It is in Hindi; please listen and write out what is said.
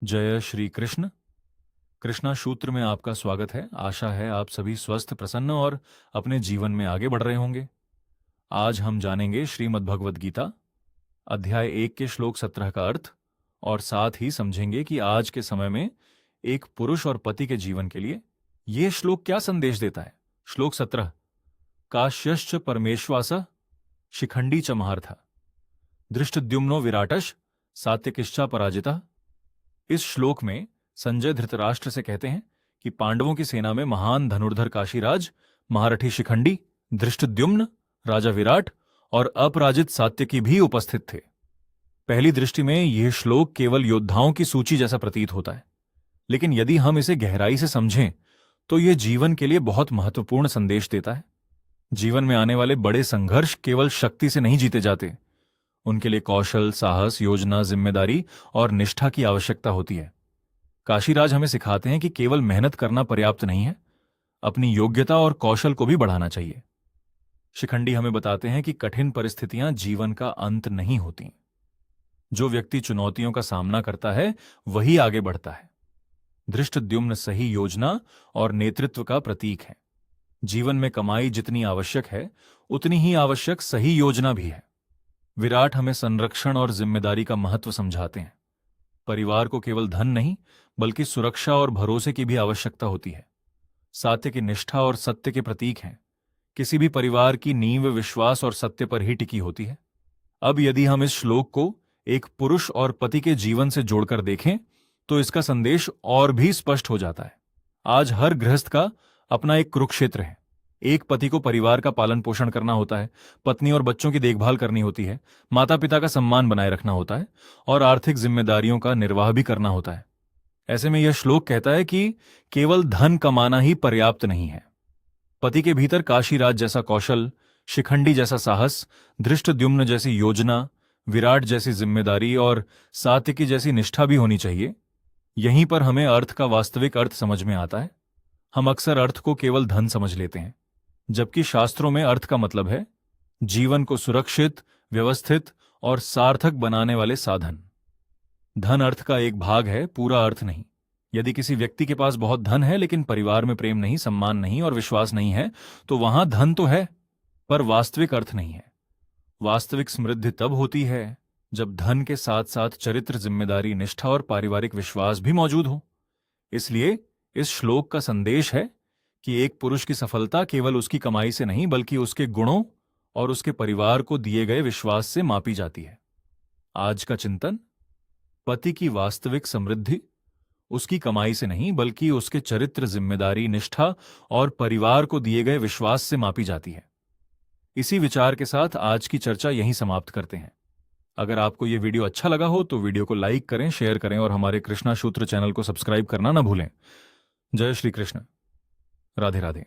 जय श्री कृष्ण। कृष्णा सूत्र में आपका स्वागत है। आशा है आप सभी स्वस्थ, प्रसन्न और अपने जीवन में आगे बढ़ रहे होंगे। आज हम जानेंगे श्रीमद् भगवद गीता अध्याय 1 के श्लोक 17 का अर्थ और साथ ही समझेंगे कि आज के समय में एक पुरुष और पति के जीवन के लिए यह श्लोक क्या संदेश देता है। श्लोक 17, काश्यश्च परमेश्वास शिखंडी च महार्थ धृष्टद्युम्नो विराटश सात्यकिश्चा पराजिता। इस श्लोक में संजय धृतराष्ट्र से कहते हैं कि पांडवों की सेना में महान धनुर्धर काशीराज, महारथी शिखंडी, धृष्टद्युम्न, राजा विराट और अपराजित सात्यकी भी उपस्थित थे। पहली दृष्टि में यह श्लोक केवल योद्धाओं की सूची जैसा प्रतीत होता है, लेकिन यदि हम इसे गहराई से समझें तो यह जीवन के लिए बहुत महत्वपूर्ण संदेश देता है। जीवन में आने वाले बड़े संघर्ष केवल शक्ति से नहीं जीते जाते, उनके लिए कौशल, साहस, योजना, जिम्मेदारी और निष्ठा की आवश्यकता होती है। काशीराज हमें सिखाते हैं कि केवल मेहनत करना पर्याप्त नहीं है, अपनी योग्यता और कौशल को भी बढ़ाना चाहिए। शिखंडी हमें बताते हैं कि कठिन परिस्थितियां जीवन का अंत नहीं होती। जो व्यक्ति चुनौतियों का सामना करता है वही आगे बढ़ता है। धृष्टद्युम्न सही योजना और नेतृत्व का प्रतीक है। जीवन में कमाई जितनी आवश्यक है उतनी ही आवश्यक सही योजना भी है। विराट हमें संरक्षण और जिम्मेदारी का महत्व समझाते हैं। परिवार को केवल धन नहीं बल्कि सुरक्षा और भरोसे की भी आवश्यकता होती है। सात्यकी निष्ठा और सत्य के प्रतीक हैं। किसी भी परिवार की नींव विश्वास और सत्य पर ही टिकी होती है। अब यदि हम इस श्लोक को एक पुरुष और पति के जीवन से जोड़कर देखें तो इसका संदेश और भी स्पष्ट हो जाता है। आज हर गृहस्थ का अपना एक कुरुक्षेत्र है। एक पति को परिवार का पालन पोषण करना होता है, पत्नी और बच्चों की देखभाल करनी होती है, माता पिता का सम्मान बनाए रखना होता है और आर्थिक जिम्मेदारियों का निर्वाह भी करना होता है। ऐसे में यह श्लोक कहता है कि केवल धन कमाना ही पर्याप्त नहीं है। पति के भीतर काशीराज जैसा कौशल, शिखंडी जैसा साहस, धृष्टद्युम्न जैसी योजना, विराट जैसी जिम्मेदारी और सात्यकी जैसी निष्ठा भी होनी चाहिए। यहीं पर हमें अर्थ का वास्तविक अर्थ समझ में आता है। हम अक्सर अर्थ को केवल धन समझ लेते हैं, जबकि शास्त्रों में अर्थ का मतलब है जीवन को सुरक्षित, व्यवस्थित और सार्थक बनाने वाले साधन। धन अर्थ का एक भाग है, पूरा अर्थ नहीं। यदि किसी व्यक्ति के पास बहुत धन है लेकिन परिवार में प्रेम नहीं, सम्मान नहीं और विश्वास नहीं है तो वहां धन तो है पर वास्तविक अर्थ नहीं है। वास्तविक समृद्धि तब होती है जब धन के साथ साथ चरित्र, जिम्मेदारी, निष्ठा और पारिवारिक विश्वास भी मौजूद हो। इसलिए इस श्लोक का संदेश है कि एक पुरुष की सफलता केवल उसकी कमाई से नहीं बल्कि उसके गुणों और उसके परिवार को दिए गए विश्वास से मापी जाती है। आज का चिंतन, पति की वास्तविक समृद्धि उसकी कमाई से नहीं बल्कि उसके चरित्र, जिम्मेदारी, निष्ठा और परिवार को दिए गए विश्वास से मापी जाती है। इसी विचार के साथ आज की चर्चा यहीं समाप्त करते हैं। अगर आपको यह वीडियो अच्छा लगा हो तो वीडियो को लाइक करें, शेयर करें और हमारे कृष्णा सूत्र चैनल को सब्सक्राइब करना न भूलें। जय श्री कृष्ण। राधे राधे।